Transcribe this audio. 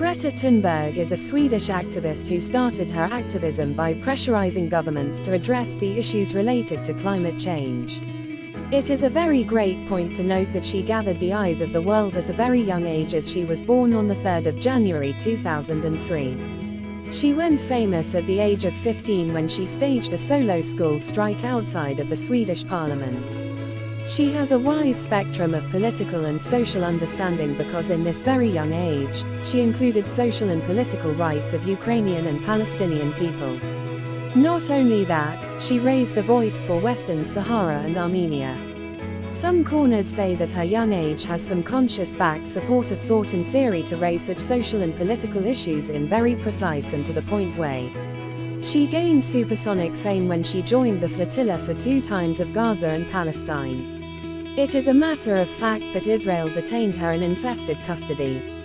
Greta Thunberg is a Swedish activist who started her activism by pressurizing governments to address the issues related to climate change. It is a very great point to note that she gathered the eyes of the world at a very young age, as she was born on the 3rd of January 2003. She went famous at the age of 15 when she staged a solo school strike outside of the Swedish parliament. She has a wide spectrum of political and social understanding because in this very young age, she included social and political rights of Ukrainian and Palestinian people. Not only that, she raised the voice for Western Sahara and Armenia. Some corners say that her young age has some conscious back support of thought and theory to raise such social and political issues in very precise and to the point way. She gained supersonic fame when she joined the flotilla for 2 times of Gaza and Palestine. It is a matter of fact that Israel detained her in infested custody.